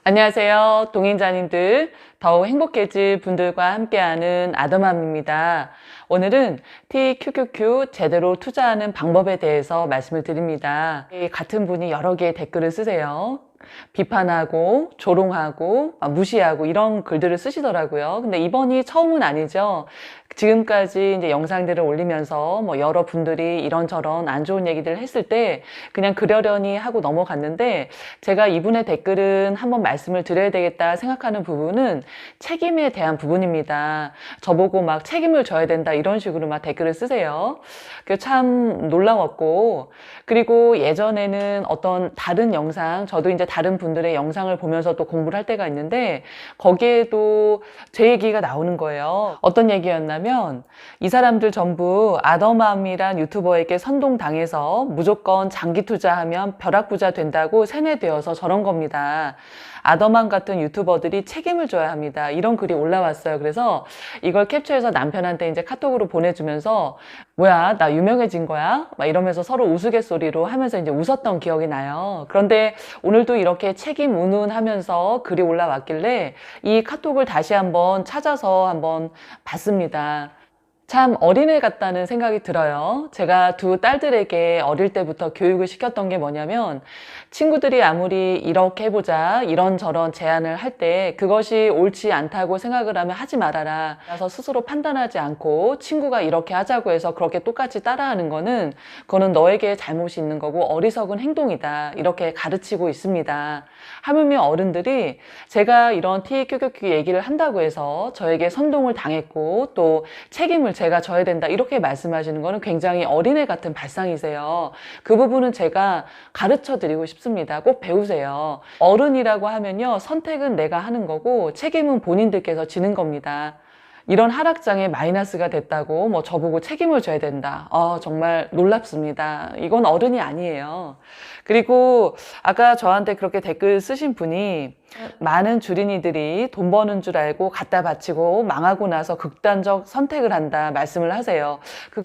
안녕하세요. 동행자님들, 더욱 행복해질 분들과 함께하는 아더맘입니다. 오늘은 TQQQ 제대로 투자하는 방법에 대해서 말씀을 드립니다. 같은 분이 여러 개의 댓글을 쓰세요. 비판하고 조롱하고 무시하고 이런 글들을 쓰시더라고요. 근데 이번이 처음은 아니죠. 지금까지 이제 영상들을 올리면서 여러 분들이 이런저런 안 좋은 얘기들을 했을 때 그냥 그러려니 하고 넘어갔는데, 제가 이분의 댓글은 한번 말씀을 드려야 되겠다 생각하는 부분은 책임에 대한 부분입니다. 저보고 막 책임을 져야 된다 이런 식으로 막 댓글을 쓰세요. 그 참 놀라웠고, 그리고 예전에는 어떤 다른 영상, 저도 이제 다른 분들의 영상을 보면서 또 공부를 할 때가 있는데 거기에도 제 얘기가 나오는 거예요. 어떤 얘기였냐면, 이 사람들 전부 아더맘이란 유튜버에게 선동당해서 무조건 장기 투자하면 벼락부자 된다고 세뇌되어서 저런 겁니다. 아더맘 같은 유튜버들이 책임을 져야 합니다. 이런 글이 올라왔어요. 그래서 이걸 캡처해서 남편한테 이제 카톡으로 보내주면서, 뭐야, 나 유명해진 거야? 막 이러면서 서로 우스갯소리로 하면서 이제 웃었던 기억이 나요. 그런데 오늘도 이렇게 책임 운운하면서 글이 올라왔길래 이 카톡을 다시 한번 찾아서 한번 봤습니다. 참 어린애 같다는 생각이 들어요. 제가 두 딸들에게 어릴 때부터 교육을 시켰던 게 뭐냐면, 친구들이 아무리 이렇게 해보자 이런저런 제안을 할 때 그것이 옳지 않다고 생각을 하면 하지 말아라. 그래서 스스로 판단하지 않고 친구가 이렇게 하자고 해서 그렇게 똑같이 따라하는 거는, 그거는 너에게 잘못이 있는 거고 어리석은 행동이다, 이렇게 가르치고 있습니다. 하물며 어른들이 제가 이런 TQQQ 얘기를 한다고 해서 저에게 선동을 당했고 또 책임을 제가 져야 된다 이렇게 말씀하시는 거는 굉장히 어린애 같은 발상이세요. 그 부분은 제가 가르쳐 드리고 싶습니다. 꼭 배우세요. 어른이라고 하면요, 선택은 내가 하는 거고 책임은 본인들께서 지는 겁니다. 이런 하락장에 마이너스가 됐다고 저보고 책임을 져야 된다. 정말 놀랍습니다. 이건 어른이 아니에요. 그리고 아까 저한테 그렇게 댓글 쓰신 분이, 많은 주린이들이 돈 버는 줄 알고 갖다 바치고 망하고 나서 극단적 선택을 한다 말씀을 하세요.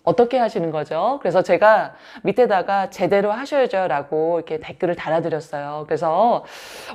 어떻게 하시는 거죠? 그래서 제가 밑에다가 제대로 하셔야죠 라고 이렇게 댓글을 달아드렸어요. 그래서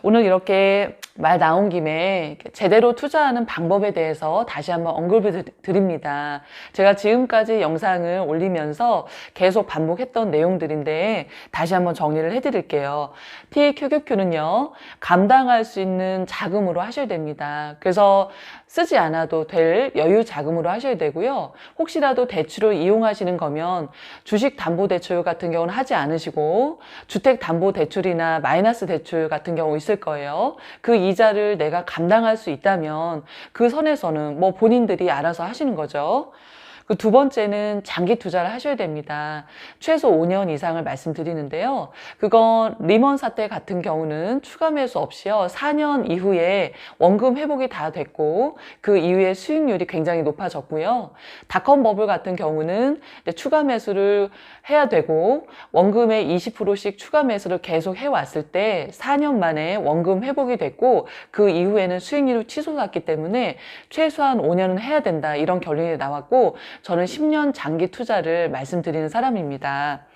오늘 이렇게 말 나온 김에 제대로 투자하는 방법에 대해서 다시 한번 언급을 드립니다. 제가 지금까지 영상을 올리면서 계속 반복했던 내용들인데 다시 한번 정리를 해드릴게요. TQQQ는요, 감당할 수 있는 자금으로 하셔야 됩니다. 그래서 쓰지 않아도 될 여유 자금으로 하셔야 되고요. 혹시라도 대출을 이용하시는 거면 주식담보대출 같은 경우는 하지 않으시고 주택담보대출이나 마이너스 대출 같은 경우 있을 거예요. 그 이자를 내가 감당할 수 있다면 그 선에서는 본인들이 알아서 하시는 거죠. 그 두 번째는 장기 투자를 하셔야 됩니다. 최소 5년 이상을 말씀드리는데요. 그건 리먼 사태 같은 경우는 추가 매수 없이요, 4년 이후에 원금 회복이 다 됐고 그 이후에 수익률이 굉장히 높아졌고요. 닷컴 버블 같은 경우는 추가 매수를 해야 되고 원금의 20%씩 추가 매수를 계속 해왔을 때 4년 만에 원금 회복이 됐고 그 이후에는 수익률이 치솟았기 때문에 최소한 5년은 해야 된다, 이런 결론이 나왔고 저는 10년 장기 투자를 말씀드리는 사람입니다.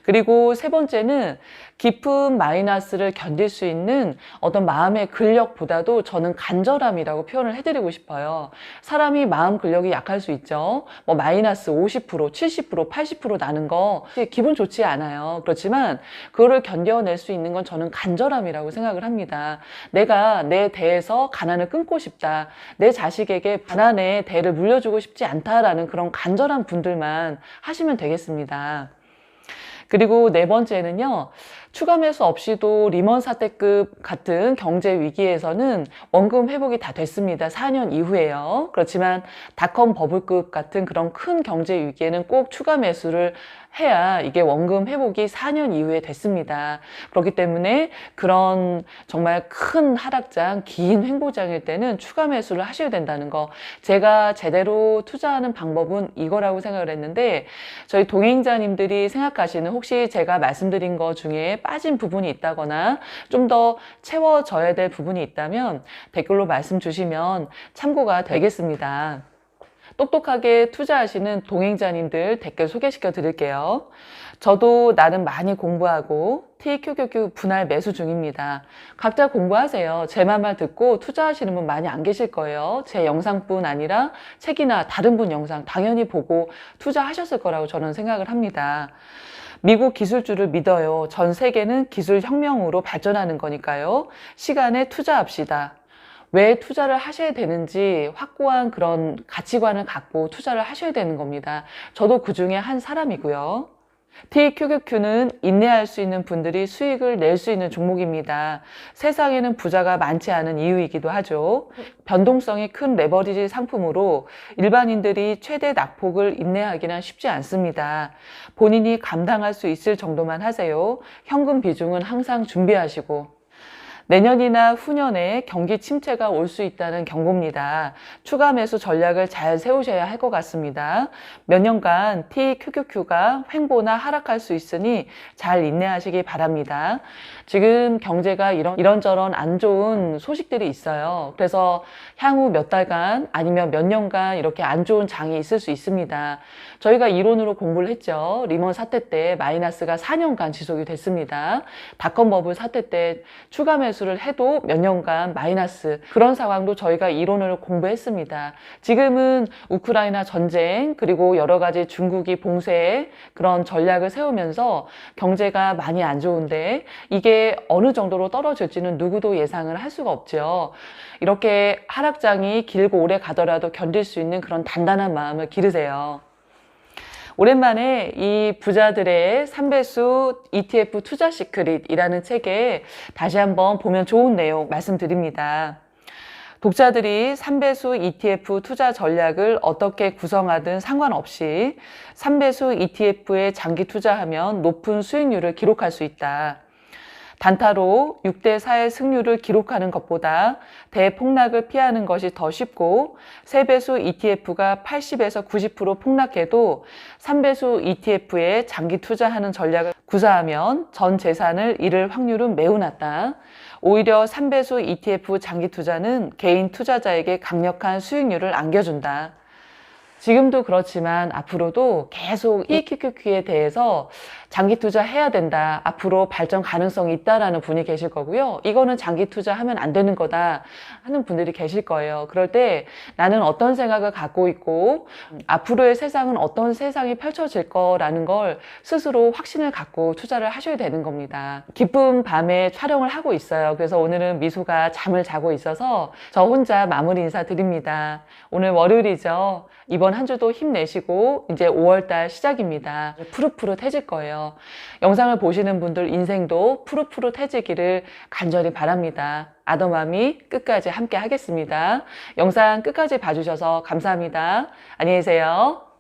그리고 세 번째는 깊은 마이너스를 견딜 수 있는 어떤 마음의 근력보다도 저는 간절함이라고 표현을 해드리고 싶어요. 사람이 마음 근력이 약할 수 있죠. 마이너스 50%, 70%, 80% 나는 거 기분 좋지 않아요. 그렇지만 그거를 견뎌낼 수 있는 건 저는 간절함이라고 생각을 합니다. 내가 내 대에서 가난을 끊고 싶다, 내 자식에게 가난의 대를 물려주고 싶지 않다라는 그런 간절한 분들만 하시면 되겠습니다. 그리고 네 번째는요, 추가 매수 없이도 리먼 사태급 같은 경제 위기에서는 원금 회복이 다 됐습니다. 4년 이후에요. 그렇지만 닷컴 버블급 같은 그런 큰 경제 위기에는 꼭 추가 매수를 해야 이게 원금 회복이 4년 이후에 됐습니다. 그렇기 때문에 그런 정말 큰 하락장, 긴 횡보장일 때는 추가 매수를 하셔야 된다는 거, 제가 제대로 투자하는 방법은 이거라고 생각을 했는데, 저희 동행자님들이 생각하시는, 혹시 제가 말씀드린 것 중에 빠진 부분이 있다거나 좀 더 채워져야 될 부분이 있다면 댓글로 말씀 주시면 참고가 되겠습니다. 똑똑하게 투자하시는 동행자님들 댓글 소개시켜 드릴게요. 저도 나름 많이 공부하고 TQQQ 분할 매수 중입니다. 각자 공부하세요. 제 말 듣고 투자하시는 분 많이 안 계실 거예요. 제 영상뿐 아니라 책이나 다른 분 영상 당연히 보고 투자하셨을 거라고 저는 생각을 합니다. 미국 기술주를 믿어요. 전 세계는 기술 혁명으로 발전하는 거니까요. 시간에 투자합시다. 왜 투자를 하셔야 되는지 확고한 그런 가치관을 갖고 투자를 하셔야 되는 겁니다. 저도 그 중에 한 사람이고요. TQQQ는 인내할 수 있는 분들이 수익을 낼 수 있는 종목입니다. 세상에는 부자가 많지 않은 이유이기도 하죠. 변동성이 큰 레버리지 상품으로 일반인들이 최대 낙폭을 인내하기는 쉽지 않습니다. 본인이 감당할 수 있을 정도만 하세요. 현금 비중은 항상 준비하시고. 내년이나 후년에 경기 침체가 올 수 있다는 경고입니다. 추가 매수 전략을 잘 세우셔야 할 것 같습니다. 몇 년간 TQQQ가 횡보나 하락할 수 있으니 잘 인내하시기 바랍니다. 지금 경제가 이런저런 안 좋은 소식들이 있어요. 그래서 향후 몇 달간 아니면 몇 년간 이렇게 안 좋은 장이 있을 수 있습니다. 저희가 이론으로 공부를 했죠. 리먼 사태 때 마이너스가 4년간 지속이 됐습니다. 닷컴 버블 사태 때 추가 매수를 해도 몇 년간 마이너스, 그런 상황도 저희가 이론을 공부했습니다. 지금은 우크라이나 전쟁 그리고 여러 가지 중국이 봉쇄 그런 전략을 세우면서 경제가 많이 안 좋은데 이게 어느 정도로 떨어질지는 누구도 예상을 할 수가 없죠. 이렇게 하락장이 길고 오래 가더라도 견딜 수 있는 그런 단단한 마음을 기르세요. 오랜만에 이 부자들의 3배수 ETF 투자 시크릿이라는 책에 다시 한번 보면 좋은 내용 말씀드립니다. 독자들이 3배수 ETF 투자 전략을 어떻게 구성하든 상관없이 3배수 ETF에 장기 투자하면 높은 수익률을 기록할 수 있다. 단타로 6대4의 승률을 기록하는 것보다 대폭락을 피하는 것이 더 쉽고 3배수 ETF가 80에서 90% 폭락해도 3배수 ETF에 장기 투자하는 전략을 구사하면 전 재산을 잃을 확률은 매우 낮다. 오히려 3배수 ETF 장기 투자는 개인 투자자에게 강력한 수익률을 안겨준다. 지금도 그렇지만 앞으로도 계속 TQQQ에 대해서 장기 투자해야 된다. 앞으로 발전 가능성이 있다라는 분이 계실 거고요. 이거는 장기 투자하면 안 되는 거다 하는 분들이 계실 거예요. 그럴 때 나는 어떤 생각을 갖고 있고 앞으로의 세상은 어떤 세상이 펼쳐질 거라는 걸 스스로 확신을 갖고 투자를 하셔야 되는 겁니다. 기쁜 밤에 촬영을 하고 있어요. 그래서 오늘은 미소가 잠을 자고 있어서 저 혼자 마무리 인사 드립니다. 오늘 월요일이죠. 이번 한 주도 힘내시고 이제 5월달 시작입니다. 푸릇푸릇해질 거예요. 영상을 보시는 분들 인생도 푸릇푸릇해지기를 간절히 바랍니다. 아더맘이 끝까지 함께 하겠습니다. 영상 끝까지 봐주셔서 감사합니다. 안녕히 계세요.